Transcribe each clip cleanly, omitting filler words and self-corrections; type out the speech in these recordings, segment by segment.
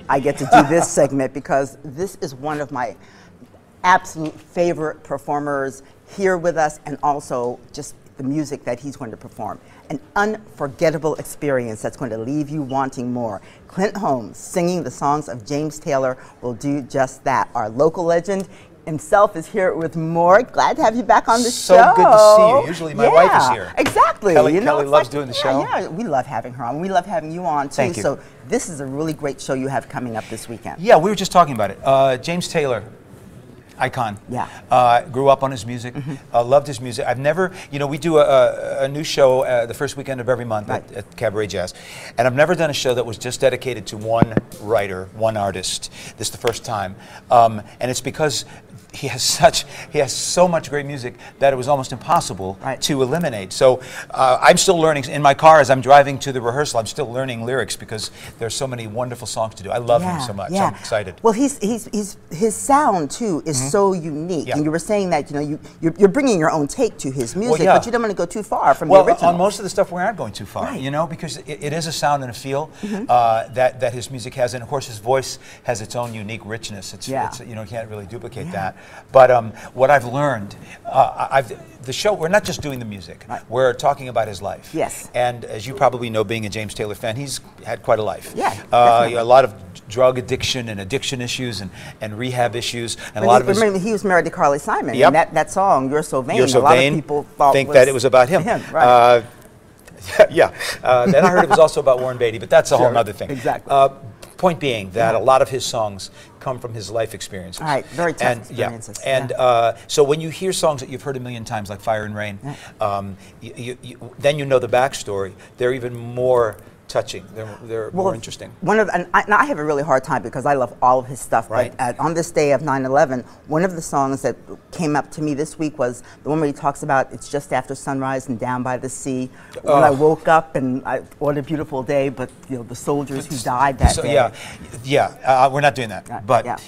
I get to do this segment because this is one of my absolute favorite performers here with us, and also just the music that he's going to perform. An unforgettable experience that's going to leave you wanting more. Clint Holmes singing the songs of James Taylor will do just that. Our local legend himself is here with more. Glad to have you back on the show. So good to see you. Usually my wife is here. Exactly. Kelly loves doing the show. Yeah, we love having her on. We love having you on too. Thank you. So this is a really great show you have coming up this weekend. Yeah, we were just talking about it. James Taylor, icon. Yeah. Grew up on his music. Loved his music. I've never, you know, we do a new show the first weekend of every month at Cabaret Jazz, and I've never done a show that was just dedicated to one writer, one artist. This is the first time, and it's because he has so much great music that it was almost impossible to eliminate. So I'm still learning in my car as I'm driving to the rehearsal. I'm still learning lyrics because there's so many wonderful songs to do. I love him so much. I'm excited. Well, his sound too is so unique. And you were saying that you're bringing your own take to his music, but you don't want to go too far from the original. On most of the stuff we aren't going too far, you know, because it is a sound and a feel that his music has, and of course his voice has its own unique richness. It's you know, you can't really duplicate that. But what I've learned, the show, we're not just doing the music. We're talking about his life. Yes. And as you probably know, being a James Taylor fan, he's had quite a life. Yeah. A lot of drug addiction and addiction issues and rehab issues. And a lot of his, remember, he was married to Carly Simon. And that song, You're So Vain, You're So a lot Vain, of people thought that it was about him. Right. Then I heard it was also about Warren Beatty, but that's a whole other thing. Exactly. Point being that a lot of his songs come from his life experiences. All right, very tough experiences. And so when you hear songs that you've heard a million times, like Fire and Rain, then you know the backstory. They're even more touching. They're more interesting. And I have a really hard time because I love all of his stuff. But on this day of 9/11, one of the songs that came up to me this week was the one where he talks about it's just after sunrise and down by the sea. When I woke up and what a beautiful day, but you know the soldiers who died that day. We're not doing that. But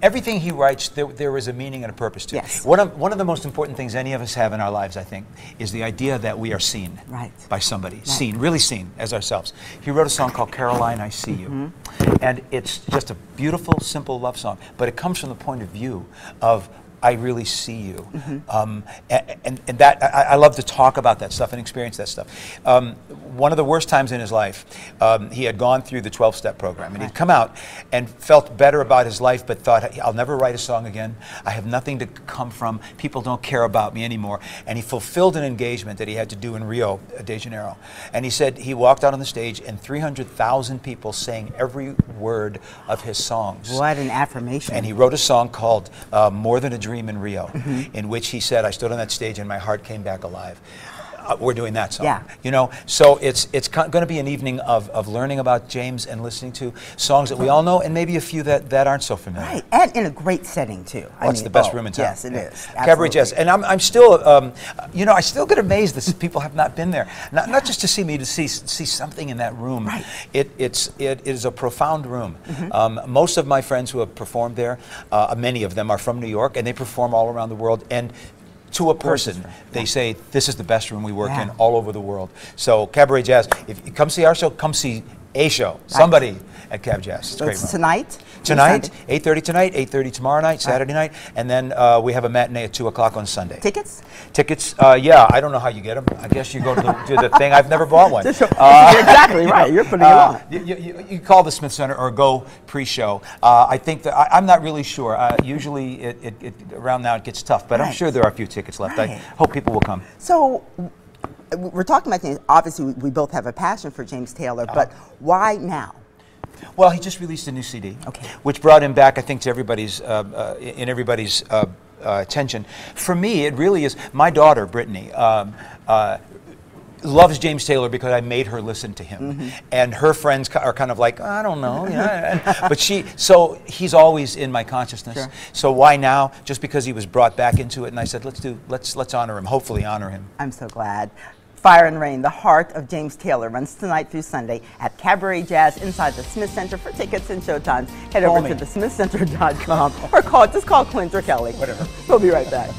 everything he writes, there is a meaning and a purpose to. Yes. One of the most important things any of us have in our lives, I think, is the idea that we are seen by somebody. Seen, really seen as ourselves. He wrote a song called Caroline, I See You. And it's just a beautiful, simple love song. But it comes from the point of view of I really see you. And that, I love to talk about that stuff and experience that stuff. One of the worst times in his life, he had gone through the 12-step program, and he'd come out and felt better about his life, but thought, I'll never write a song again. I have nothing to come from. People don't care about me anymore. And he fulfilled an engagement that he had to do in Rio de Janeiro. And he said he walked out on the stage, and 300,000 people sang every word of his songs. What an affirmation. And he wrote a song called More Than a Dream in Rio, in which he said, I stood on that stage and my heart came back alive. We're doing that song. You know, so it's going to be an evening of learning about James and listening to songs that we all know, and maybe a few that aren't so familiar. Right, and in a great setting too. Well, it's the best room in town. Yes, it is. Cabaret Jazz, and I'm still, you know, I still get amazed that people have not been there. Not just to see me, to see something in that room. Right. It is a profound room. Most of my friends who have performed there, many of them are from New York, and they perform all around the world. And to a person, they say, this is the best room we work in all over the world. So Cabaret Jazz, if you come see our show, come see a show. Somebody at Cab Jazz. It's so great. It's tonight? Tonight, 8:30 tonight, 8:30 tomorrow night, Saturday night, and then we have a matinee at 2 o'clock on Sunday. Tickets? Tickets, yeah, I don't know how you get them. I guess you go to the thing. I've never bought one. Exactly right. You're putting it on. You call the Smith Center or go pre-show. I think that I'm not really sure. Usually, around now it gets tough, but I'm sure there are a few tickets left. I hope people will come. So, we're talking about James. Obviously, we both have a passion for James Taylor, but why now? Well, he just released a new CD, which brought him back, I think, to everybody's attention. For me, it really is. My daughter, Brittany, loves James Taylor because I made her listen to him, and her friends are kind of like, I don't know, but so he's always in my consciousness. So why now? Just because he was brought back into it, and I said, let's honor him. Hopefully, honor him. I'm so glad. Fire and Rain, the heart of James Taylor, runs tonight through Sunday at Cabaret Jazz inside the Smith Center. For tickets and showtimes, head over to thesmithcenter.com or just call Clint or Kelly. Whatever. We'll be right back.